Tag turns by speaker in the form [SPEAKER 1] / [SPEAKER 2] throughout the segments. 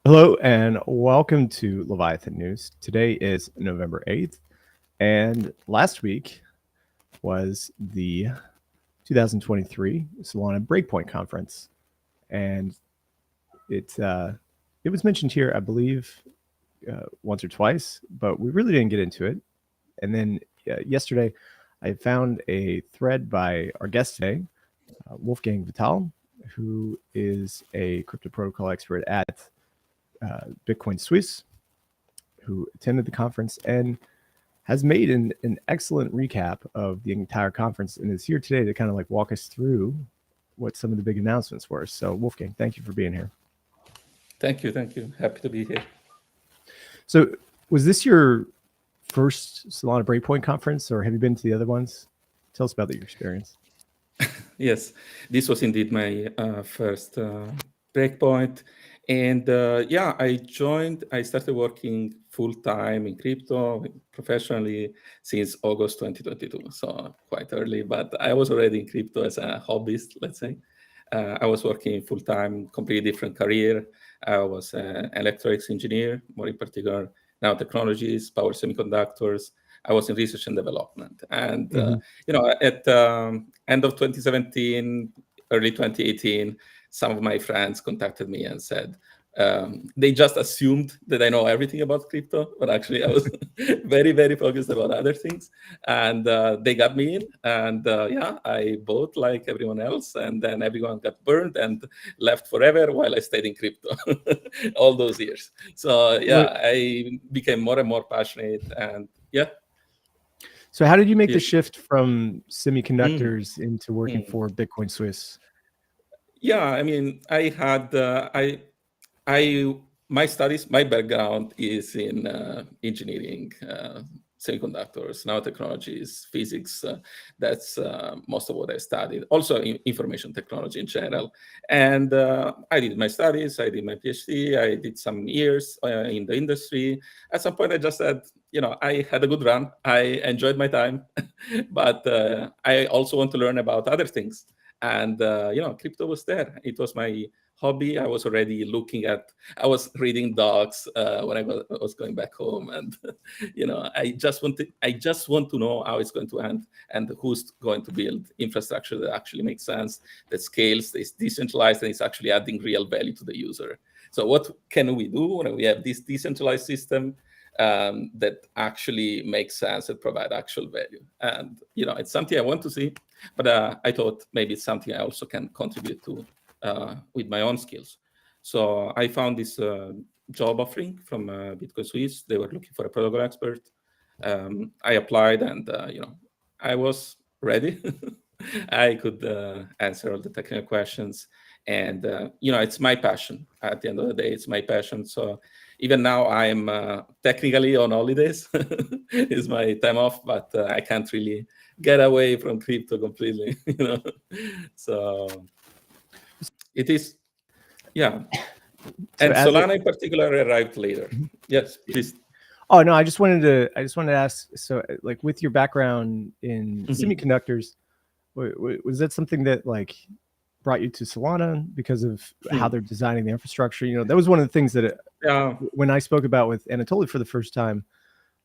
[SPEAKER 1] Hello and welcome to Leviathan News. Today is November 8th, and last week was the 2023 Solana Breakpoint conference. And it was mentioned here, I believe, once or twice, but we really didn't get into it. And then yesterday, I found a thread by our guest today, Wolfgang Vital, who is a crypto protocol expert at Bitcoin Swiss, who attended the conference and has made an excellent recap of the entire conference and is here today to kind of like walk us through what some of the big announcements were. So Wolfgang, thank you for being here.
[SPEAKER 2] Thank you. Happy to be here.
[SPEAKER 1] So was this your first Solana Breakpoint conference, or have you been to the other ones? Tell us about your experience.
[SPEAKER 2] Yes, this was indeed my first Breakpoint. And I started working full-time in crypto professionally since August 2022. So quite early, but I was already in crypto as a hobbyist, let's say. I was working full-time, completely different career. I was an electronics engineer, more in particular, nanotechnologies, power semiconductors. I was in research and development. And, at end of 2017, early 2018, some of my friends contacted me and said, they just assumed that I know everything about crypto, but actually I was very, very focused about other things. And they got me in, and I bought like everyone else, and then everyone got burned and left forever while I stayed in crypto all those years. So I became more and more passionate, and yeah.
[SPEAKER 1] So how did you make the shift from semiconductors into working for Bitcoin Swiss?
[SPEAKER 2] Yeah, I mean, I had my background is in engineering, semiconductors, nanotechnologies, physics. That's most of what I studied. Also, information technology in general. And I did my studies. I did my PhD. I did some years in the industry. At some point, I just said, I had a good run. I enjoyed my time, but I also want to learn about other things. And crypto was there. It was my hobby. I was already I was reading docs when I was going back home, and I just want to know how it's going to end and who's going to build infrastructure that actually makes sense, that scales, that is decentralized, and is actually adding real value to the user. So what can we do when we have this decentralized system that actually makes sense and provide actual value? And it's something I want to see, but I thought maybe it's something I also can contribute to with my own skills. So I found this job offering from Bitcoin Swiss. They were looking for a protocol expert. I applied, and I was ready. I could answer all the technical questions, and it's my passion. At the end of the day, it's my passion. So even now, I'm technically on holidays. It's my time off, but I can't really get away from crypto completely. So it is, yeah. So and Solana in particular arrived later. Yes, please.
[SPEAKER 1] Oh no, I just wanted to ask. So, like, with your background in semiconductors, was that something that like brought you to Solana because of how they're designing the infrastructure? That was one of the things that when I spoke about with Anatoly for the first time,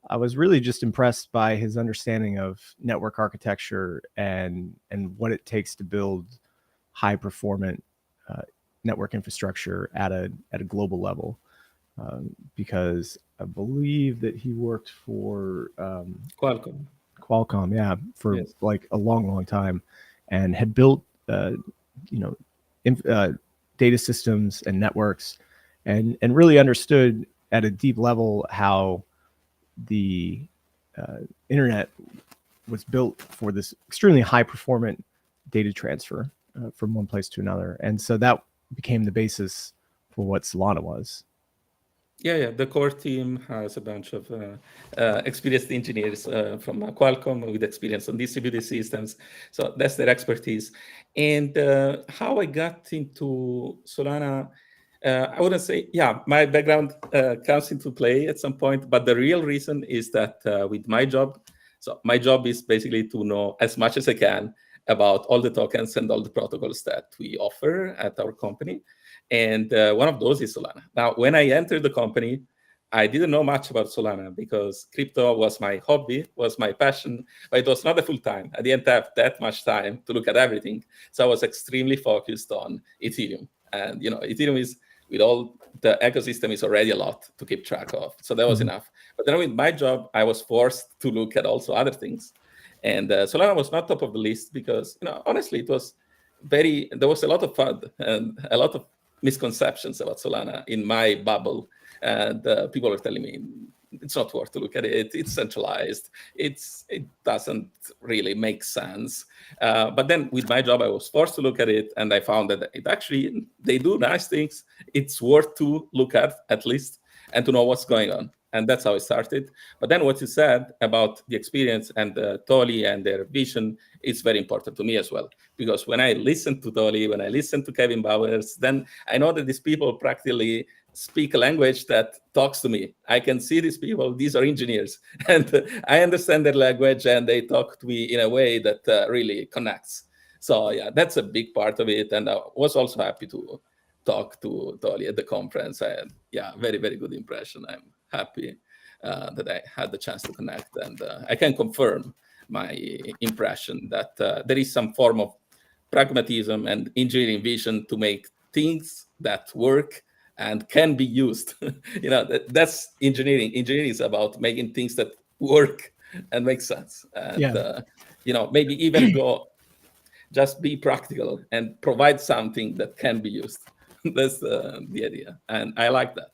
[SPEAKER 1] I was really just impressed by his understanding of network architecture and what it takes to build high performant network infrastructure at a global level. Because I believe that he worked for Qualcomm, yeah, for like a long time, and had built data systems and networks, and really understood at a deep level how the internet was built for this extremely high performant data transfer from one place to another. And so that became the basis for what Solana was.
[SPEAKER 2] Yeah. The core team has a bunch of experienced engineers from Qualcomm with experience on distributed systems. So that's their expertise. And how I got into Solana, I wouldn't say, my background comes into play at some point, but the real reason is that with my job, so my job is basically to know as much as I can about all the tokens and all the protocols that we offer at our company. And one of those is Solana. Now, when I entered the company, I didn't know much about Solana because crypto was my hobby, was my passion, but it was not a full time. I didn't have that much time to look at everything. So I was extremely focused on Ethereum. And, Ethereum is, with all the ecosystem, is already a lot to keep track of. So that was enough. But then with my job, I was forced to look at also other things. And Solana was not top of the list because, honestly, there was a lot of fun and a lot of misconceptions about Solana in my bubble. And people were telling me, it's not worth to look at it. It's centralized. It doesn't really make sense. But then with my job, I was forced to look at it. And I found that they do nice things. It's worth to look at least, and to know what's going on. And that's how it started. But then what you said about the experience and Tolly and their vision is very important to me as well. Because when I listen to Tolly, when I listen to Kevin Bowers, then I know that these people practically speak a language that talks to me. I can see these people, these are engineers, and I understand their language, and they talk to me in a way that really connects. So yeah, that's a big part of it. And I was also happy to talk to Tolly at the conference. And yeah, very, very good impression. I'm happy that I had the chance to connect, and I can confirm my impression that there is some form of pragmatism and engineering vision to make things that work and can be used. That's engineering. Engineering is about making things that work and make sense. And maybe even just be practical and provide something that can be used. That's the idea, and I like that.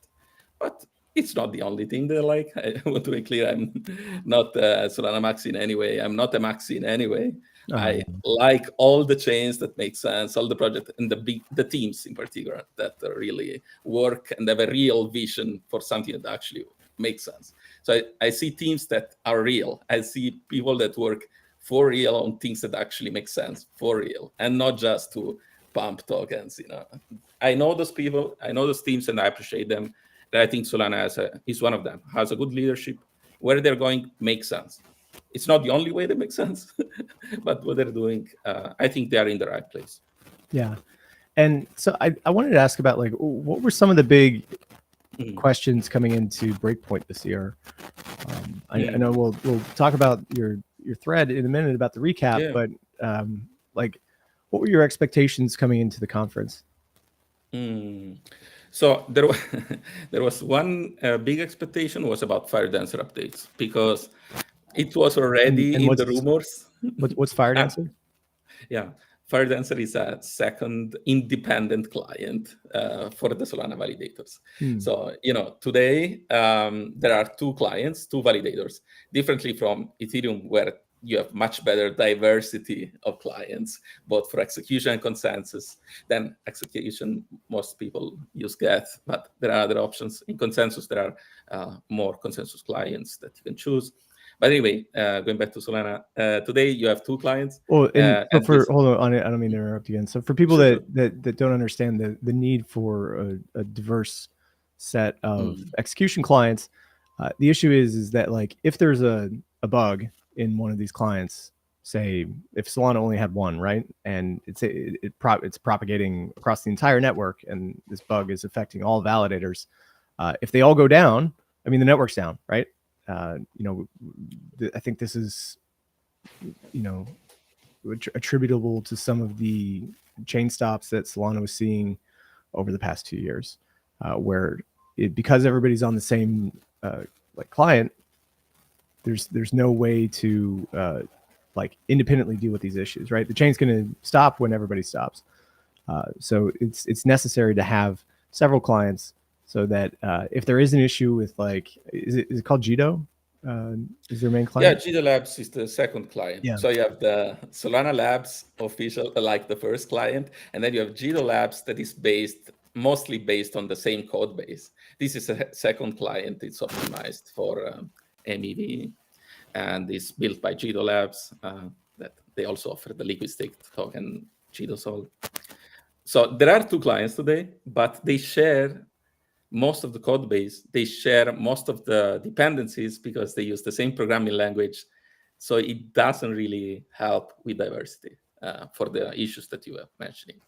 [SPEAKER 2] But it's not the only thing that I like. I want to be clear. I'm not Solana Maxi in any way. I'm not a Maxi in any way. I like all the chains that make sense, all the projects, and the teams in particular that really work and have a real vision for something that actually makes sense. So I see teams that are real. I see people that work for real on things that actually make sense for real, and not just to pump tokens. I know those people, I know those teams, and I appreciate them. And I think Solana is one of them. Has a good leadership. Where they're going makes sense. It's not the only way that makes sense, but what they're doing, I think they are in the right place.
[SPEAKER 1] Yeah. And so I wanted to ask about, like, what were some of the big questions coming into Breakpoint this year? I know we'll talk about your thread in a minute about the recap, but like, what were your expectations coming into the conference?
[SPEAKER 2] So there was one big expectation was about Fire Dancer updates, because it was already in the rumors.
[SPEAKER 1] What's Fire Dancer?
[SPEAKER 2] Yeah, Fire Dancer is a second independent client for the Solana validators. So, today there are two clients, two validators, differently from Ethereum, where you have much better diversity of clients, both for execution and consensus. Then execution, most people use Geth, but there are other options. In consensus, there are more consensus clients that you can choose. But anyway, going back to Solana, today you have two clients.
[SPEAKER 1] Well, hold on, I don't mean to interrupt you again. So for people that don't understand the need for a diverse set of execution clients, the issue is that, like, if there's a bug in one of these clients, say if Solana only had one, right, and it's propagating across the entire network, and this bug is affecting all validators, if they all go down, I mean, the network's down, right? I think this is, attributable to some of the chain stops that Solana was seeing over the past 2 years, where because everybody's on the same client, there's no way to independently deal with these issues, right? The chain's going to stop when everybody stops. So it's necessary to have several clients, so that if there is an issue with, is it called Jito? Is their main client?
[SPEAKER 2] Yeah, Jito Labs is the second client.
[SPEAKER 1] Yeah.
[SPEAKER 2] So you have the Solana Labs official, like the first client, and then you have Jito Labs that is mostly based on the same code base. This is a second client. It's optimized for MEV, and is built by Jito Labs. That they also offer the liquid staked token Jito Sol. So there are two clients today, but they share most of the code base. They share most of the dependencies because they use the same programming language. So it doesn't really help with diversity for the issues that you were mentioning.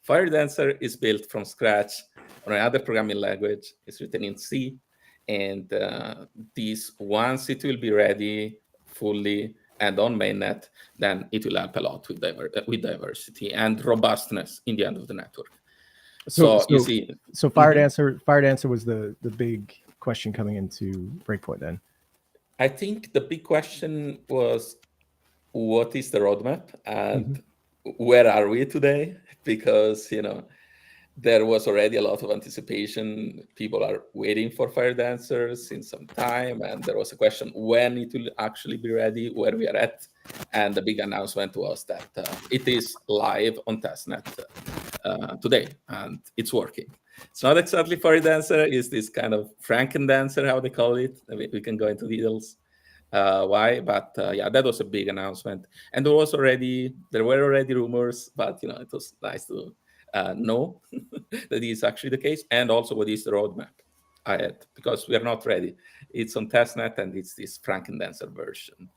[SPEAKER 2] FireDancer is built from scratch on another programming language. It's written in C. And this, once it will be ready fully and on mainnet, then it will help a lot with diversity and robustness in the end of the network. So you see,
[SPEAKER 1] so FireDancer was the big question coming into Breakpoint then.
[SPEAKER 2] I think the big question was, what is the roadmap and where are we today? Because, there was already a lot of anticipation. People are waiting for FireDancer since some time, and there was a question when it will actually be ready, where we are at. And the big announcement was that it is live on testnet today, and it's working. It's not exactly FireDancer, it's this kind of Frankendancer, how they call it. We can go into details why, but yeah, that was a big announcement. And there were already rumors, but it was nice to know that is actually the case, and also what is the roadmap ahead, because we are not ready. It's on testnet, and it's this Frankendancer version.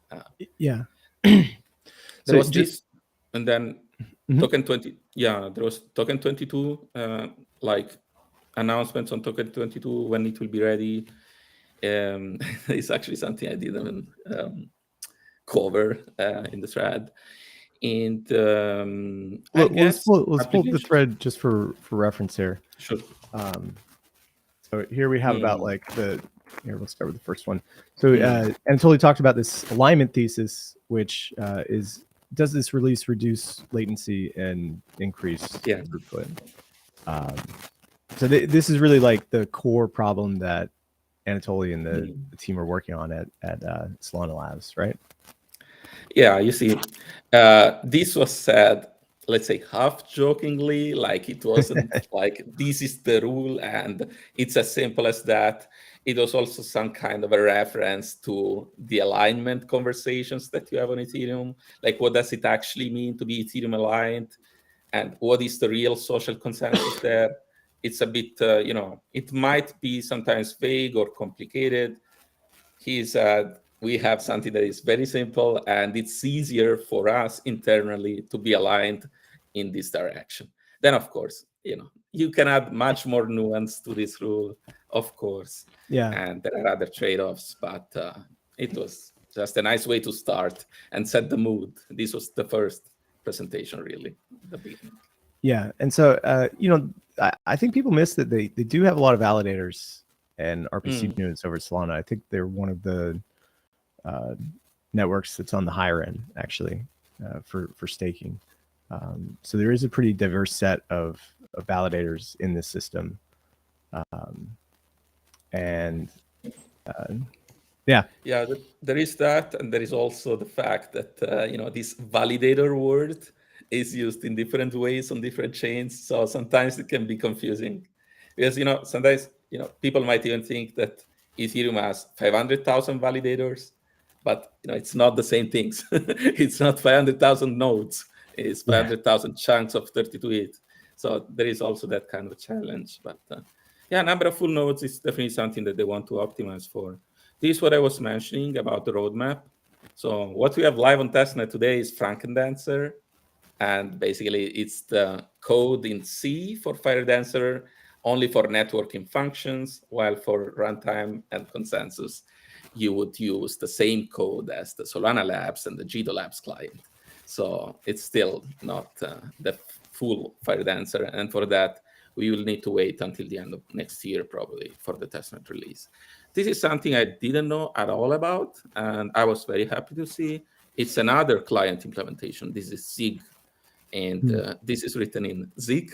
[SPEAKER 1] Yeah.
[SPEAKER 2] There was this, and then token 20. Yeah, there was token 22, like announcements on token 22 when it will be ready. It's actually something I didn't cover in the thread. And
[SPEAKER 1] let's pull the thread just for reference here.
[SPEAKER 2] Sure.
[SPEAKER 1] So here we have about here we'll start with the first one. So Anatoly talked about this alignment thesis, which does this release reduce latency and increase throughput? So this is really like the core problem that Anatoly and the team are working on at Solana Labs, right?
[SPEAKER 2] Yeah, you see, this was said, let's say, half jokingly, like it wasn't like this is the rule and it's as simple as that. It was also some kind of a reference to the alignment conversations that you have on Ethereum. Like, what does it actually mean to be Ethereum aligned? And what is the real social consensus there? It's a bit, it might be sometimes vague or complicated. He said, we have something that is very simple, and it's easier for us internally to be aligned in this direction. Then, of course, you can add much more nuance to this rule, of course.
[SPEAKER 1] Yeah.
[SPEAKER 2] And there are other trade-offs, but it was just a nice way to start and set the mood. This was the first presentation, really, at the beginning.
[SPEAKER 1] Yeah, and so I think people miss that they do have a lot of validators and RPC units over at Solana. I think they're one of the networks that's on the higher end, actually, for staking. So there is a pretty diverse set of validators in this system. Yeah,
[SPEAKER 2] there is that, and there is also the fact that this validator word is used in different ways on different chains. So sometimes it can be confusing, because sometimes people might even think that Ethereum has 500,000 validators, but it's not the same things. It's not 500,000 nodes. It's 500,000 chunks of 32-bit. So there is also that kind of challenge. But number of full nodes is definitely something that they want to optimize for. This is what I was mentioning about the roadmap. So what we have live on testnet today is Frankendancer. And basically, it's the code in C for FireDancer, only for networking functions, while for runtime and consensus, you would use the same code as the Solana Labs and the Jido Labs client. So it's still not the full FireDancer. And for that, we will need to wait until the end of next year, probably, for the testnet release. This is something I didn't know at all about, and I was very happy to see. It's another client implementation. This is Zig. And this is written in Zig,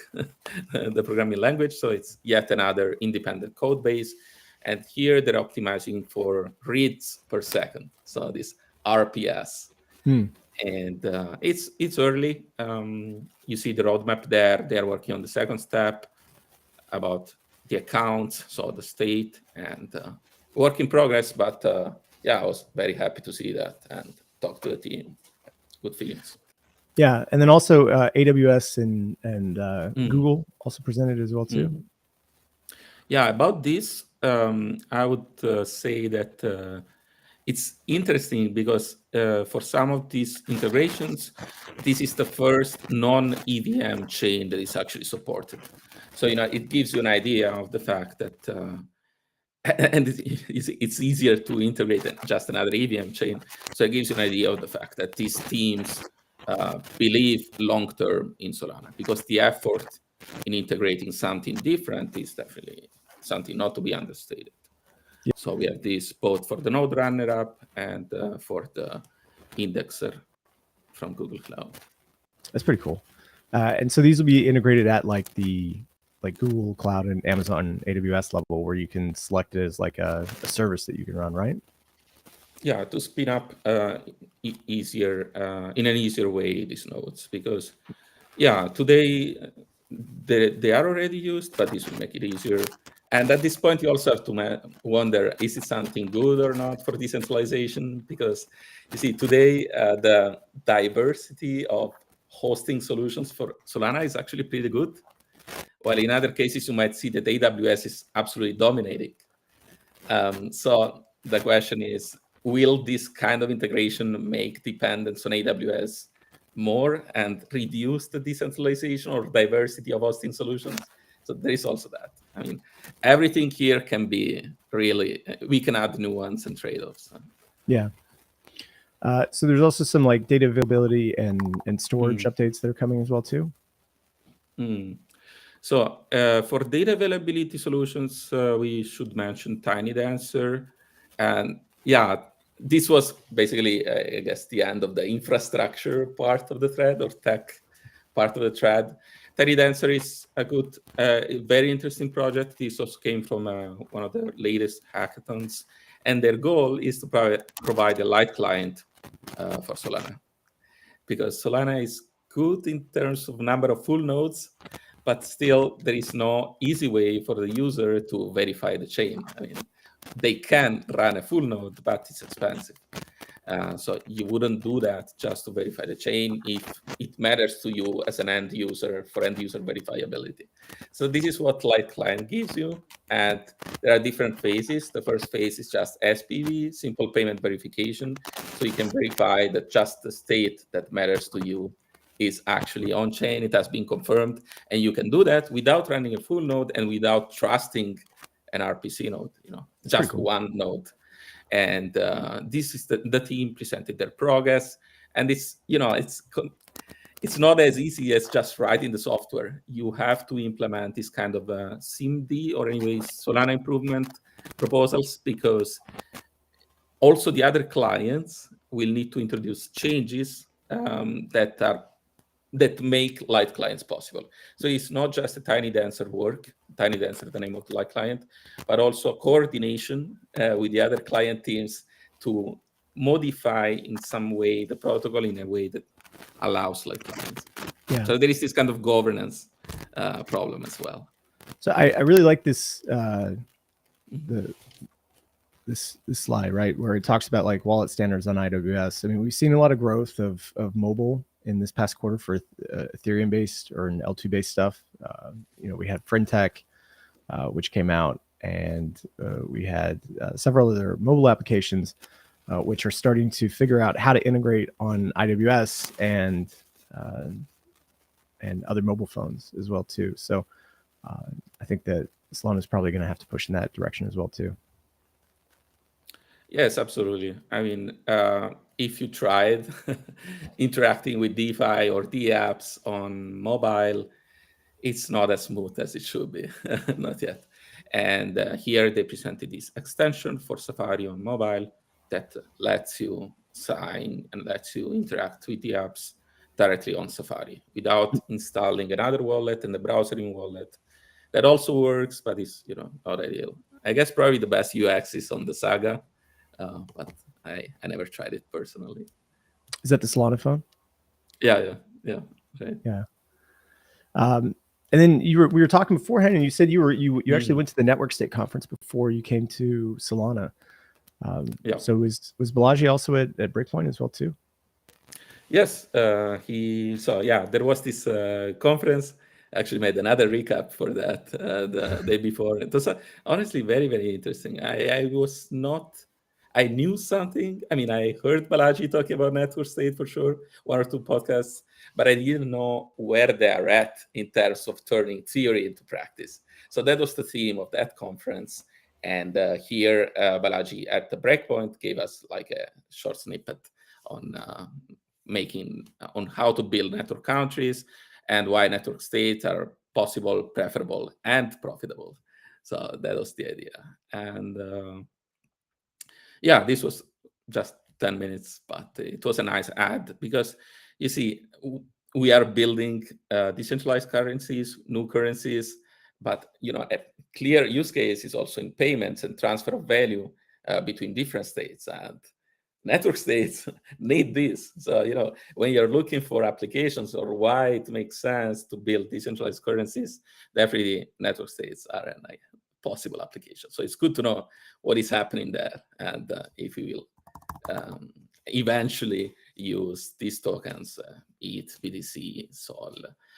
[SPEAKER 2] the programming language. So it's yet another independent code base. And here they're optimizing for reads per second. So this RPS. And it's early. You see the roadmap there. They're working on the second step about the accounts, so the state, and work in progress. But I was very happy to see that and talk to the team. Good feelings.
[SPEAKER 1] Yeah, and then also AWS and Google also presented as well too.
[SPEAKER 2] Yeah, about this, I would say that it's interesting because for some of these integrations, this is the first non-EVM chain that is actually supported. So, it gives you an idea of the fact that, and it's easier to integrate than just another EVM chain. So it gives you an idea of the fact that these teams believe long-term in Solana, because the effort in integrating something different is definitely something not to be understated.
[SPEAKER 1] Yeah.
[SPEAKER 2] So we have this both for the Node Runner app and for the indexer from Google Cloud.
[SPEAKER 1] That's pretty cool. And so these will be integrated at like the Google Cloud and Amazon AWS level, where you can select it as like a service that you can run, right?
[SPEAKER 2] Yeah, to spin up easier in an easier way these nodes, because today they are already used, but this will make it easier. And at this point, you also have to wonder, is it something good or not for decentralization? Because you see, today, the diversity of hosting solutions for Solana is actually pretty good. While in other cases, you might see that AWS is absolutely dominating. So the question is, will this kind of integration make dependence on AWS more and reduce the decentralization or diversity of hosting solutions? So there is also that. I mean, everything here can be really, we can add nuance and trade-offs.
[SPEAKER 1] Yeah. So there's also some like data availability and storage updates that are coming as well too.
[SPEAKER 2] So for data availability solutions, we should mention TinyDancer. And this was basically, I guess, the end of the infrastructure part of the thread, or tech part of the thread. TinyDancer is a good, very interesting project. This also came from one of the latest hackathons. And their goal is to provide a light client for Solana. Because Solana is good in terms of number of full nodes, but still there is no easy way for the user to verify the chain. I mean, they can run a full node, but it's expensive. So you wouldn't do that just to verify the chain if it matters to you as an end user for end user verifiability. So this is what Light Client gives you. And there are different phases. The first phase is just SPV, simple payment verification. So you can verify that just the state that matters to you is actually on chain. It has been confirmed. And you can do that without running a full node and without trusting an RPC node, just
[SPEAKER 1] cool.
[SPEAKER 2] one node. And this is the team presented their progress. And it's not as easy as just writing the software. You have to implement this kind of SIMD, or anyways Solana improvement proposals, because also the other clients will need to introduce changes that make light clients possible. So it's not just a TinyDancer work, TinyDancer, the name of the light client, but also coordination with the other client teams to modify in some way the protocol in a way that allows light clients.
[SPEAKER 1] Yeah.
[SPEAKER 2] So there is this kind of governance problem as well.
[SPEAKER 1] So I really like this this slide, right, where it talks about like wallet standards on AWS. I mean, we've seen a lot of growth of mobile in this past quarter for Ethereum based or an L2 based stuff. We had Frentech, which came out, and we had several other mobile applications which are starting to figure out how to integrate on AWS and other mobile phones as well too. So I think that Solana is probably going to have to push in that direction as well too.
[SPEAKER 2] Yes, absolutely. I mean, if you tried interacting with DeFi or DApps on mobile, it's not as smooth as it should be, not yet. And here they presented this extension for Safari on mobile that lets you sign and lets you interact with the apps directly on Safari without installing another wallet and the browsing wallet. That also works, but it's not ideal. I guess probably the best UX is on the Saga, but I never tried it personally.
[SPEAKER 1] Is that the Solana phone?
[SPEAKER 2] Yeah, right.
[SPEAKER 1] Yeah. And then we were talking beforehand, and you said you actually went to the Network State conference before you came to Solana. So was Balaji also at Breakpoint as well too?
[SPEAKER 2] Yes, there was this conference. I actually made another recap for that the day before. It was honestly very, very interesting. I was not I knew something. I mean, I heard Balaji talking about network state for sure, one or two podcasts, but I didn't know where they are at in terms of turning theory into practice. So that was the theme of that conference. And here, Balaji at the Breakpoint gave us like a short snippet on on how to build network countries and why network states are possible, preferable, and profitable. So that was the idea. And yeah, this was just 10 minutes, but it was a nice ad because you see, we are building decentralized currencies, new currencies, but a clear use case is also in payments and transfer of value between different states, and network states need this. So when you're looking for applications or why it makes sense to build decentralized currencies, definitely network states are a possible application. So it's good to know what is happening there, and if we will eventually use these tokens, ETH, BTC, SOL,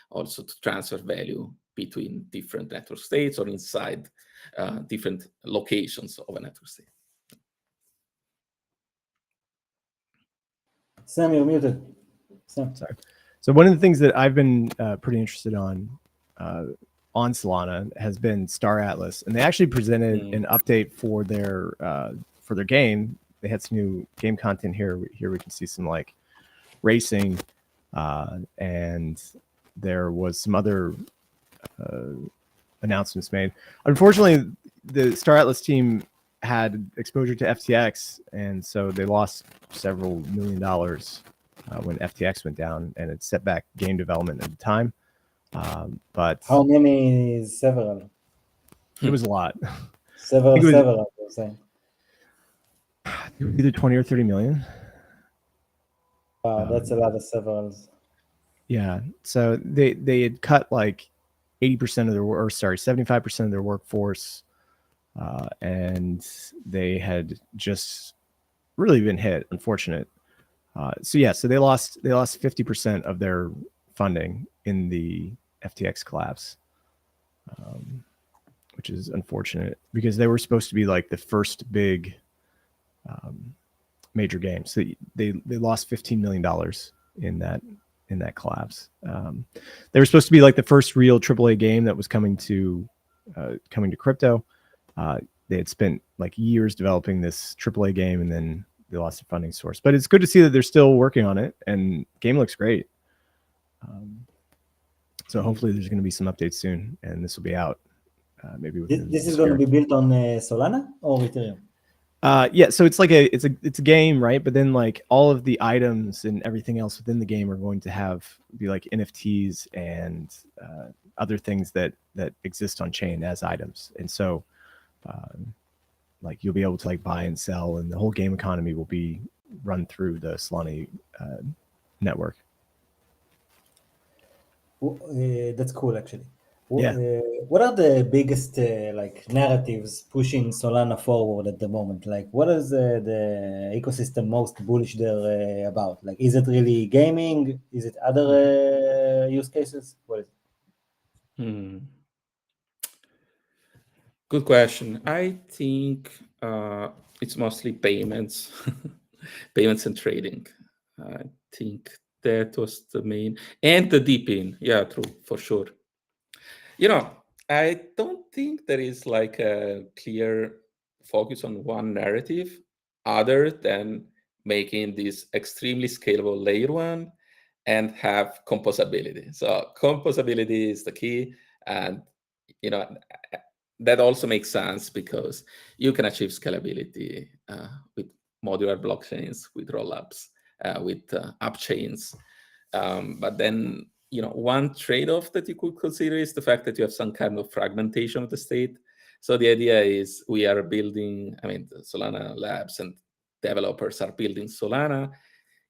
[SPEAKER 2] also to transfer value between different network states or inside different locations of a network state.
[SPEAKER 3] Sam, you're muted. Sam.
[SPEAKER 1] Sorry. So one of the things that I've been pretty interested on Solana has been Star Atlas, and they actually presented an update for their game. They had some new game content here. Here we can see some like racing, and there was some other announcements made. Unfortunately, the Star Atlas team had exposure to FTX, and so they lost several $1 million when FTX went down, and it set back game development at the time. But
[SPEAKER 3] how many is several?
[SPEAKER 1] It was a lot.
[SPEAKER 3] Several. You're saying.
[SPEAKER 1] Either 20 or 30 million.
[SPEAKER 3] Wow, that's a lot of severals.
[SPEAKER 1] Yeah. So they had cut like 80% of their, or sorry, 75% of their workforce, and they had just really been hit. Unfortunate. So they lost 50% of their funding in the FTX collapse, which is unfortunate because they were supposed to be like the first big major game. So they lost $15 million in that collapse. They were supposed to be like the first real AAA game that was coming to crypto. They had spent like years developing this AAA game, and then they lost their funding source. But it's good to see that they're still working on it, and game looks great. So hopefully there's going to be some updates soon, and this will be out maybe within
[SPEAKER 3] this is going to be built on Solana or Ethereum?
[SPEAKER 1] Yeah, so it's like it's a game, right? But then like all of the items and everything else within the game are going to be like NFTs and other things that exist on chain as items. And so like you'll be able to like buy and sell, and the whole game economy will be run through the Solana network.
[SPEAKER 3] That's cool, actually.
[SPEAKER 1] Yeah.
[SPEAKER 3] What are the biggest like narratives pushing Solana forward at the moment? Like, what is the ecosystem most bullish there about? Like, is it really gaming? Is it other use cases? What is it?
[SPEAKER 2] Good question. I think it's mostly payments, payments and trading. I think that was the main, and the deepin. Yeah, true, for sure. I don't think there is like a clear focus on one narrative other than making this extremely scalable layer one and have composability. So composability is the key, and that also makes sense because you can achieve scalability with modular blockchains, with rollups, with app chains. But then, one trade-off that you could consider is the fact that you have some kind of fragmentation of the state. So the idea is we are building, the Solana labs and developers are building Solana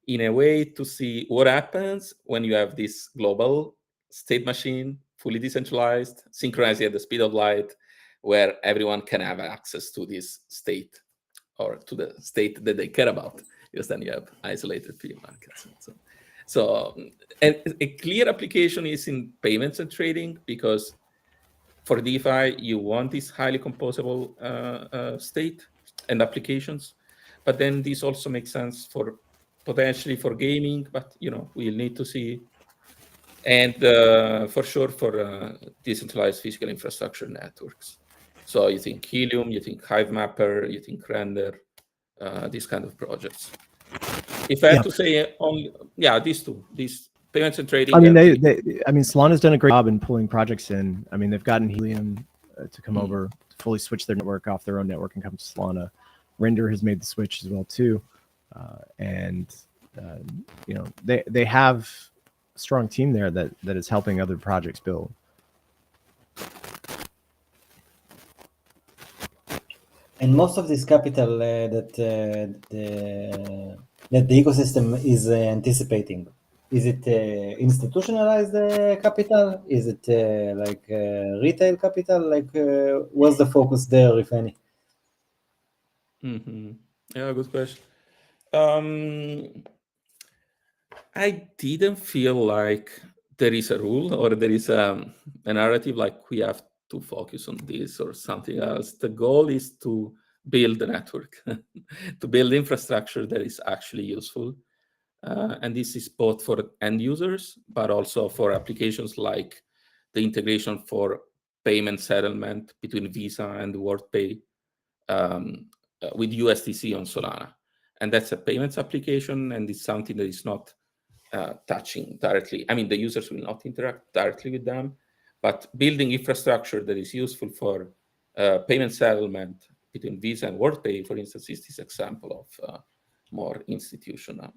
[SPEAKER 2] in a way to see what happens when you have this global state machine, fully decentralized, synchronized at the speed of light, where everyone can have access to this state or to the state that they care about, because then you have isolated fiat markets. So a clear application is in payments and trading, because for DeFi, you want this highly composable state and applications. but then this also makes sense for potentially for gaming, but we'll need to see. And for sure for decentralized physical infrastructure networks. So you think Helium, you think HiveMapper, you think Render, these kind of projects. If I had to say only, these payments and trading.
[SPEAKER 1] I mean, Solana's done a great job in pulling projects in. I mean, they've gotten Helium to come over, to fully switch their network off their own network and come to Solana. Render has made the switch as well too, and they have a strong team there that is helping other projects build.
[SPEAKER 3] And most of this capital that the ecosystem is anticipating, is it institutionalized capital? Is it retail capital? What's the focus there, if any?
[SPEAKER 2] Yeah, good question. I didn't feel like there is a rule or there is a narrative like we have to focus on this or something else. The goal is to build the network, to build infrastructure that is actually useful. And this is both for end users, but also for applications like the integration for payment settlement between Visa and WorldPay with USDC on Solana. And that's a payments application, and it's something that is not touching directly. I mean, the users will not interact directly with them, but building infrastructure that is useful for payment settlement between Visa and WorldPay, for instance, is this example of more institutional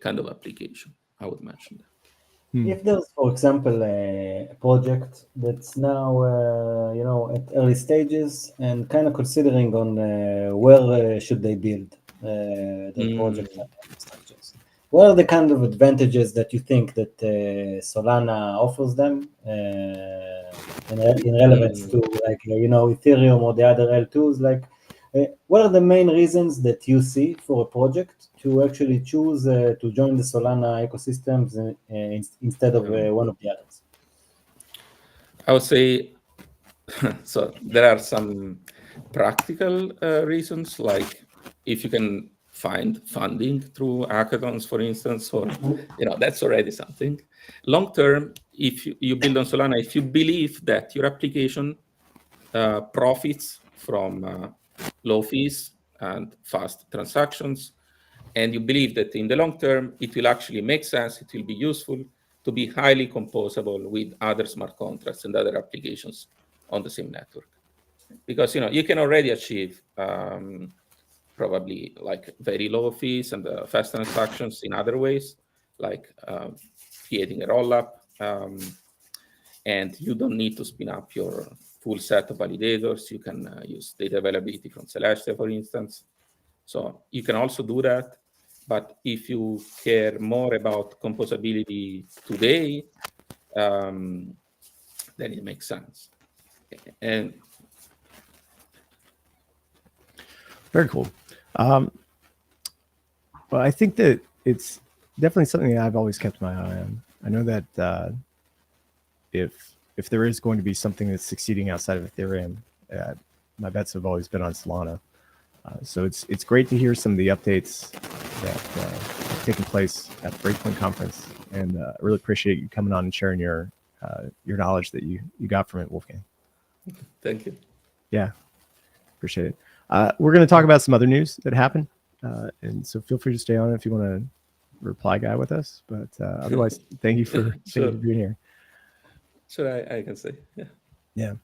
[SPEAKER 2] kind of application. I would mention that.
[SPEAKER 3] If there's, for example, a project that's now, at early stages and kind of considering on where should they build their project structures, what are the kind of advantages that you think that Solana offers them in relevance to Ethereum or the other L2s? What are the main reasons that you see for a project to actually choose to join the Solana ecosystems instead of one of the others?
[SPEAKER 2] I would say, so there are some practical reasons, like if you can find funding through hackathons, for instance, or that's already something. Long term, if you build on Solana, if you believe that your application profits from low fees and fast transactions, and you believe that in the long term it will actually make sense, it will be useful to be highly composable with other smart contracts and other applications on the same network, because you can already achieve probably like very low fees and fast transactions in other ways, like creating a rollup, and you don't need to spin up your full set of validators. You can use data availability from Celestia, for instance. So you can also do that. But if you care more about composability today, then it makes sense. And
[SPEAKER 1] very cool. Well, I think that it's definitely something that I've always kept my eye on. I know that if there is going to be something that's succeeding outside of Ethereum, my bets have always been on Solana. So it's great to hear some of the updates that have taken place at the Breakpoint conference, and I really appreciate you coming on and sharing your knowledge that you got from it, Wolfgang.
[SPEAKER 2] Thank you.
[SPEAKER 1] Yeah, appreciate it. We're going to talk about some other news that happened, and so feel free to stay on if you want to reply guy with us. But otherwise, thank you for being here.
[SPEAKER 2] Sure, I can say.
[SPEAKER 1] Yeah.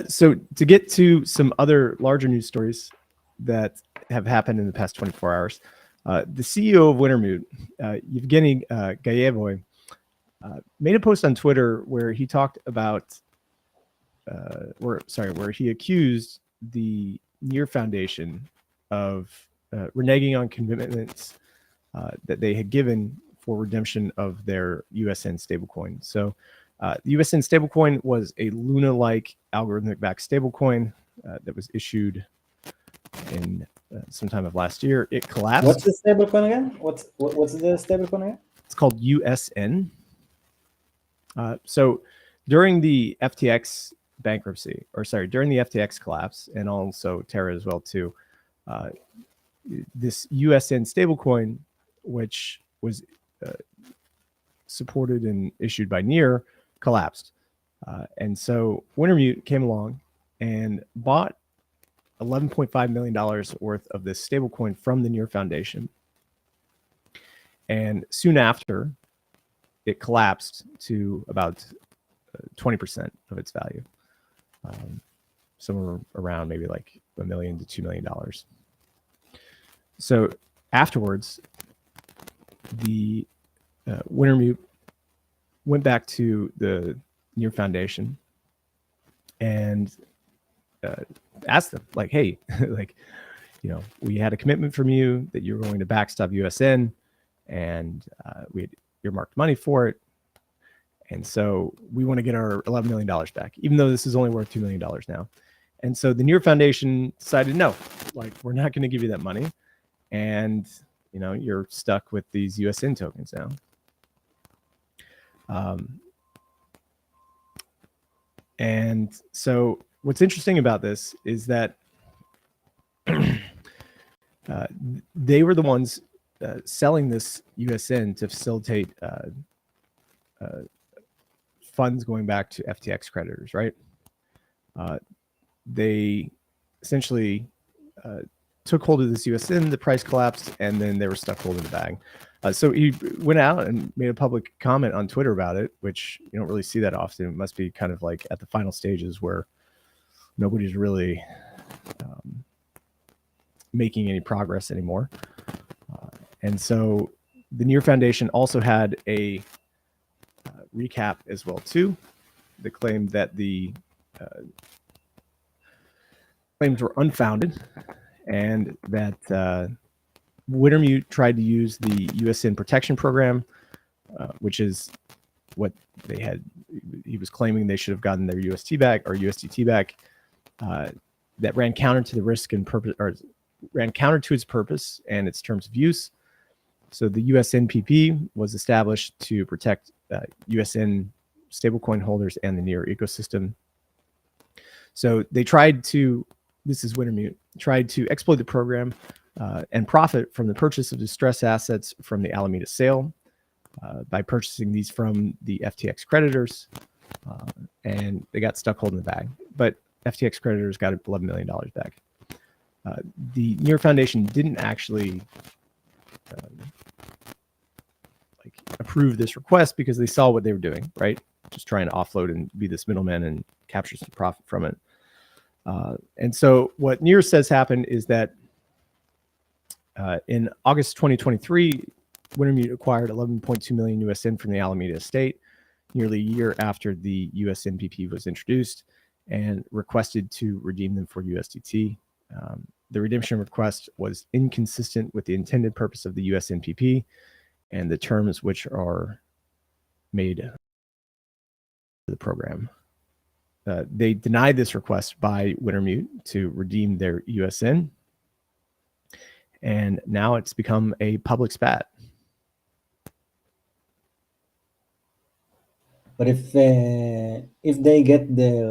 [SPEAKER 1] So to get to some other larger news stories that have happened in the past 24 hours, the CEO of Wintermute, Evgeny Gayevoy, made a post on Twitter where he talked about, where he accused the Near Foundation of reneging on commitments that they had given for redemption of their USN stablecoin. So the USN stablecoin was a Luna-like algorithmic-backed stablecoin that was issued in sometime of last year. It collapsed.
[SPEAKER 3] What's the stablecoin again? What's the stablecoin again?
[SPEAKER 1] It's called USN. So during the FTX bankruptcy, during the FTX collapse, and also Terra as well too, this USN stablecoin, which was supported and issued by Near, collapsed. And so Wintermute came along and bought $11.5 million worth of this stablecoin from the Near Foundation. And soon after, it collapsed to about 20% of its value, somewhere around maybe like $1 million to $2 million. So afterwards, the Wintermute went back to the Near Foundation and asked them, like, hey, like, you know, we had a commitment from you that you were going to backstop USN, and we had earmarked money for it. And so we want to get our $11 million back, even though this is only worth $2 million now. And so the Near Foundation decided, no, like, we're not going to give you that money. And, you know, you're stuck with these USN tokens now. And so what's interesting about this is that they were the ones selling this USN to facilitate funds going back to FTX creditors, right? They essentially took hold of this USN, the price collapsed, and then they were stuck holding the bag. So he went out and made a public comment on Twitter about it, which you don't really see that often. It must be kind of like at the final stages where nobody's really making any progress anymore. And so the Near Foundation also had a recap as well too. They claimed that the claims were unfounded, and that Wintermute tried to use the USN protection program, which is what they had. He was claiming they should have gotten their UST back or USDT back. That ran counter to the risk and purpose, or ran counter to its purpose and its terms of use. So the USNPP was established to protect USN stablecoin holders and the Near ecosystem. So they tried to, this is Wintermute, tried to exploit the program and profit from the purchase of distressed assets from the Alameda sale by purchasing these from the FTX creditors, and they got stuck holding the bag. But FTX creditors got $11 million back. The Near Foundation didn't actually like approve this request because they saw what they were doing, right? Just trying to offload and be this middleman and capture some profit from it. And so what Near says happened is that in August 2023, Wintermute acquired 11.2 million USN from the Alameda estate, nearly a year after the USNPP was introduced, and requested to redeem them for USDT. The redemption request was inconsistent with the intended purpose of the USNPP and the terms which are made for the program. They denied this request by Wintermute to redeem their USN, and now it's become a public spat.
[SPEAKER 3] But if they get their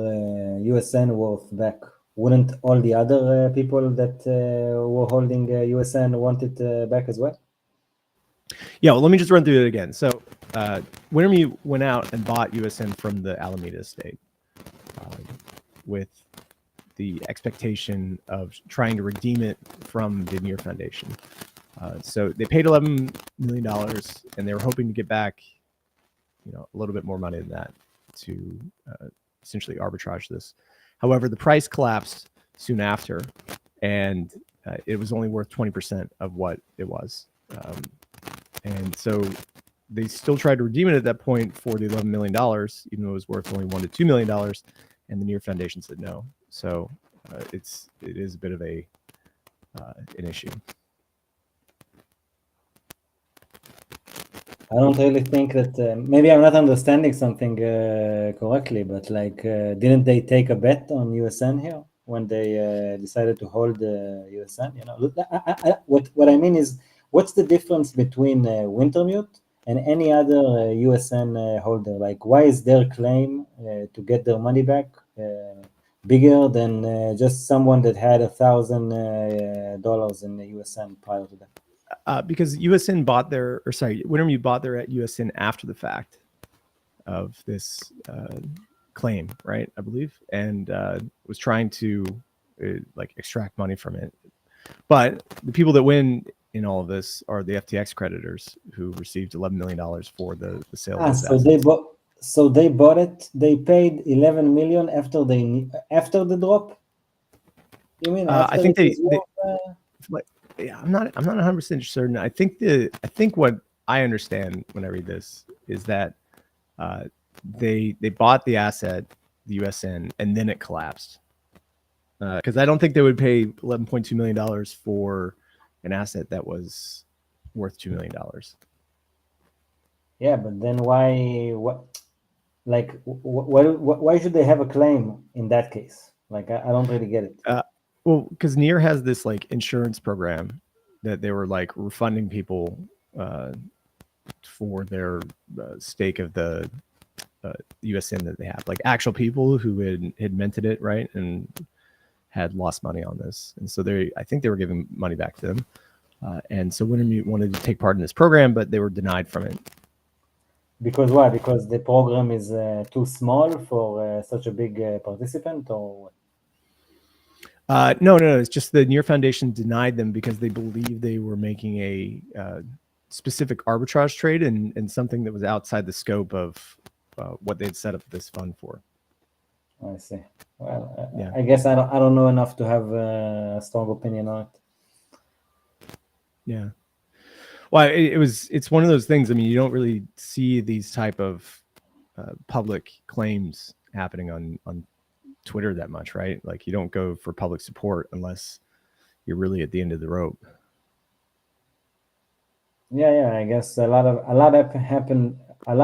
[SPEAKER 3] USN worth back, wouldn't all the other people that were holding USN want it back as well?
[SPEAKER 1] Yeah, well, let me just run through it again. So Wintermute went out and bought USN from the Alameda estate with the expectation of trying to redeem it from the Near Foundation. So they paid $11 million, and they were hoping to get back, you know, a little bit more money than that to essentially arbitrage this. However, the price collapsed soon after, and it was only worth 20% of what it was. And so they still tried to redeem it at that point for the $11 million, even though it was worth only $1 to $2 million, and the Near Foundation said no. So it is a bit of an issue.
[SPEAKER 3] I don't really think that maybe I'm not understanding something correctly, but like, didn't they take a bet on USN here when they decided to hold USN? You know, what I mean is, what's the difference between Wintermute and any other USN holder? Like, why is their claim to get their money back bigger than just someone that had $1,000 in the USN prior to that?
[SPEAKER 1] Because USN bought their, or sorry, Wintermute bought their at USN after the fact of this claim, right? I believe, and was trying to like extract money from it. But the people that win in all of this are the FTX creditors who received $11 million for the sale of those assets.
[SPEAKER 3] So they bought it. They paid 11 million after the drop. You mean after
[SPEAKER 1] I think
[SPEAKER 3] it
[SPEAKER 1] they
[SPEAKER 3] was
[SPEAKER 1] yeah, I'm not 100% certain. I think what I understand when I read this is that they bought the asset, the USN, and then it collapsed. Because I don't think they would pay $11.2 million for an asset that was worth $2 million.
[SPEAKER 3] Yeah, but then why? Why should they have a claim in that case? Like, I don't really get it.
[SPEAKER 1] Well, because Near has this like insurance program that they were like refunding people for their stake of the USN that they have, like actual people who had minted it, right, and had lost money on this, and so I think they were giving money back to them, and so Wintermute wanted to take part in this program, but they were denied from it.
[SPEAKER 3] Because why? Because the program is too small for such a big participant, or what?
[SPEAKER 1] No. It's just the Near Foundation denied them because they believed they were making a specific arbitrage trade and something that was outside the scope of what they'd set up this fund for.
[SPEAKER 3] I see. Well,
[SPEAKER 1] Yeah.
[SPEAKER 3] I guess I don't know enough to have a strong opinion on it.
[SPEAKER 1] Yeah. Well, it's one of those things. I mean, you don't really see these type of public claims happening on Twitter that much, right? Like you don't go for public support unless you're really at the end of the rope.
[SPEAKER 3] Yeah. I guess a lot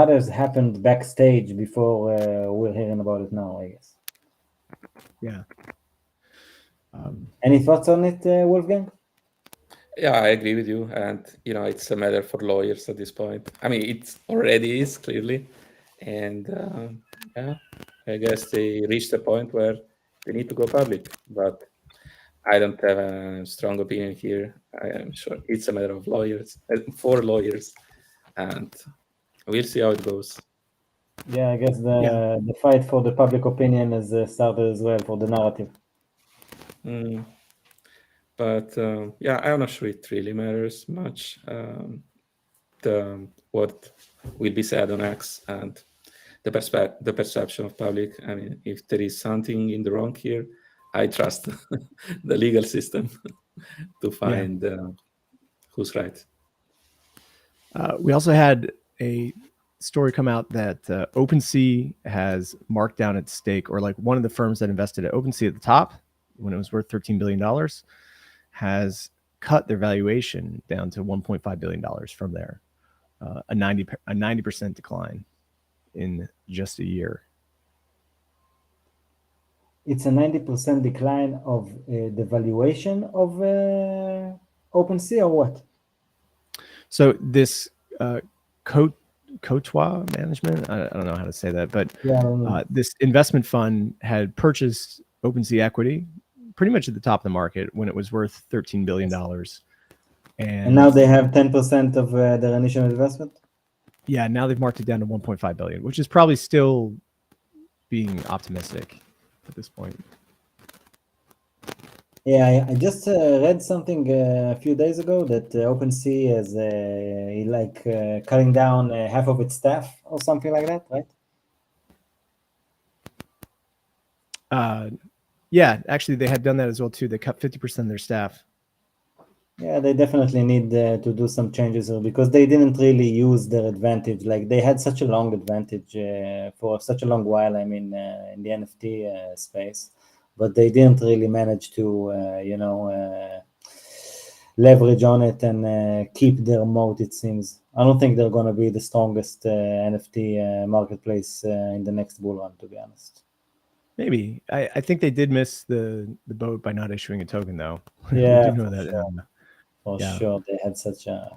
[SPEAKER 3] has happened backstage before we're hearing about it now, I guess.
[SPEAKER 1] Yeah.
[SPEAKER 3] Any thoughts on it, Wolfgang?
[SPEAKER 2] Yeah, I agree with you. And, it's a matter for lawyers at this point. I mean, it already is clearly. And yeah, I guess they reached a point where they need to go public. But I don't have a strong opinion here. I am sure it's a matter of lawyers, for lawyers. And we'll see how it goes.
[SPEAKER 3] Yeah, I guess the fight for the public opinion has started as well for the narrative.
[SPEAKER 2] But yeah, I'm not sure it really matters much what will be said on X and the perception of public. I mean, if there is something in the wrong here, I trust the legal system to find who's right.
[SPEAKER 1] We also had a story come out that OpenSea has marked down its stake, or like one of the firms that invested at OpenSea at the top when it was worth $13 billion has cut their valuation down to $1.5 billion from there, a 90% decline in just a year.
[SPEAKER 3] It's a 90% decline of the valuation of OpenSea, or what?
[SPEAKER 1] So this Cotois Management, I don't know how to say that, but this investment fund had purchased OpenSea equity pretty much at the top of the market when it was worth $13 billion.
[SPEAKER 3] And now they have 10% of their initial investment?
[SPEAKER 1] Yeah, now they've marked it down to 1.5 billion, which is probably still being optimistic at this point.
[SPEAKER 3] Yeah, I just read something a few days ago that OpenSea is cutting down half of its staff or something like that, right?
[SPEAKER 1] Yeah, actually, they had done that as well too. They cut 50% of their staff.
[SPEAKER 3] Yeah, they definitely need to do some changes here because they didn't really use their advantage. Like they had such a long advantage for such a long while. I mean, in the NFT space, but they didn't really manage to, leverage on it and keep their moat. It seems. I don't think they're going to be the strongest NFT marketplace in the next bull run, to be honest.
[SPEAKER 1] Maybe. I think they did miss the boat by not issuing a token, though.
[SPEAKER 3] Yeah,
[SPEAKER 1] we do know that.
[SPEAKER 3] Sure. For sure, they had such a.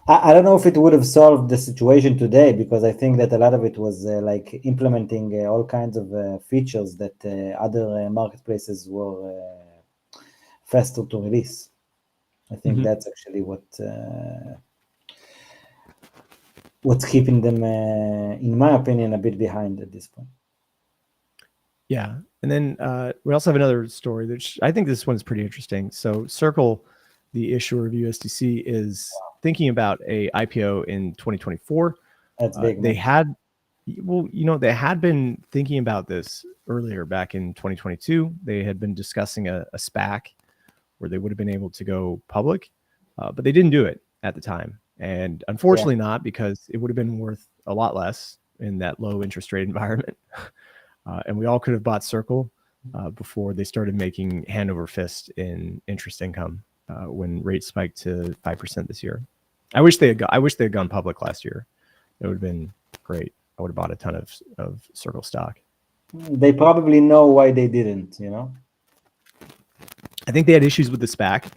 [SPEAKER 3] I don't know if it would have solved the situation today, because I think that a lot of it was like implementing all kinds of features that other marketplaces were faster to release. I think that's actually what's keeping them, in my opinion, a bit behind at this point.
[SPEAKER 1] Yeah. And then we also have another story, which I think this one's pretty interesting. So Circle, the issuer of USDC, is thinking about a IPO in 2024.
[SPEAKER 3] That's big.
[SPEAKER 1] They
[SPEAKER 3] Man.
[SPEAKER 1] had, well, they had been thinking about this earlier back in 2022. They had been discussing a SPAC where they would have been able to go public, but they didn't do it at the time. And unfortunately not, because it would have been worth a lot less in that low interest rate environment. And we all could have bought Circle before they started making hand over fist in interest income when rates spiked to 5% this year. I wish they had gone public last year. It would have been great. I would have bought a ton of Circle stock.
[SPEAKER 3] They probably know why they didn't,
[SPEAKER 1] I think they had issues with the SPAC.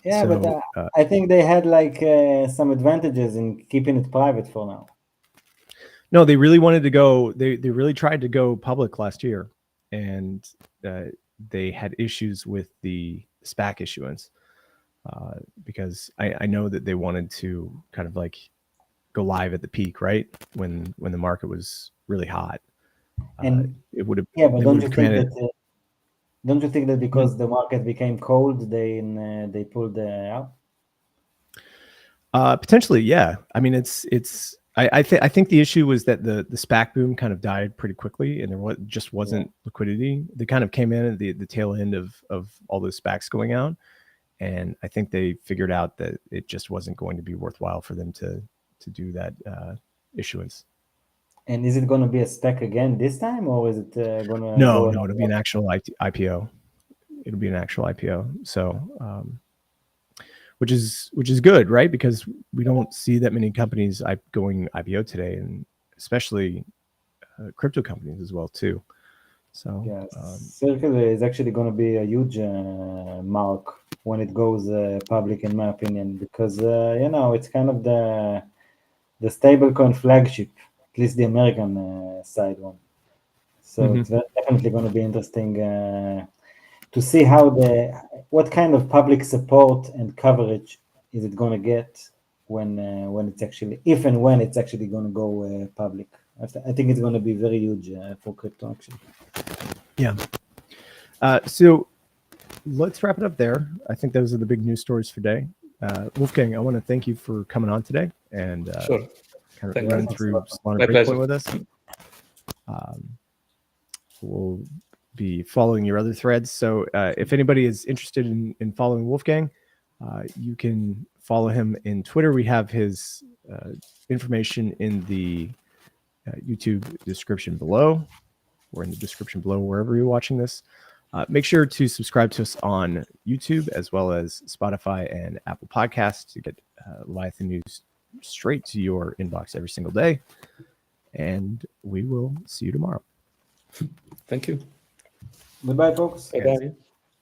[SPEAKER 3] Yeah, so, but I think they had like some advantages in keeping it private for now.
[SPEAKER 1] No, they really wanted to go. They really tried to go public last year, and they had issues with the SPAC issuance because I know that they wanted to kind of like go live at the peak, right, when the market was really hot.
[SPEAKER 3] And
[SPEAKER 1] it would have.
[SPEAKER 3] Yeah, but don't you think that because the market became cold, they pulled out?
[SPEAKER 1] Potentially, yeah. I mean, I think the issue was that the SPAC boom kind of died pretty quickly, and there just wasn't liquidity. They kind of came in at the tail end of all those SPACs going out, and I think they figured out that it just wasn't going to be worthwhile for them to do that issuance.
[SPEAKER 3] And is it going to be a SPAC again this time, or is it going to?
[SPEAKER 1] No, it'll be an actual IPO. It'll be an actual IPO. So. Which is good, right? Because we don't see that many companies going IPO today, and especially crypto companies as well too. So
[SPEAKER 3] Circle is actually going to be a huge mark when it goes public, in my opinion, because it's kind of the stablecoin flagship, at least the American side one. So it's definitely going to be interesting to see what kind of public support and coverage is it going to get when it's actually, if and when it's actually going to go public. I think it's going to be very huge for crypto, actually.
[SPEAKER 1] Yeah. So let's wrap it up there. I think those are the big news stories for today. Wolfgang, I want to thank you for coming on today and
[SPEAKER 2] sure.
[SPEAKER 1] Kind of running through Solana Breakpoint with us. We'll be following your other threads. So if anybody is interested in following Wolfgang, you can follow him in Twitter. We have his information in the YouTube description below, or in the description below wherever you're watching this. Make sure to subscribe to us on YouTube as well as Spotify and Apple Podcasts to get Leviathan news straight to your inbox every single day. And we will see you tomorrow.
[SPEAKER 2] Thank you.
[SPEAKER 3] Goodbye, folks.
[SPEAKER 2] Bye-bye.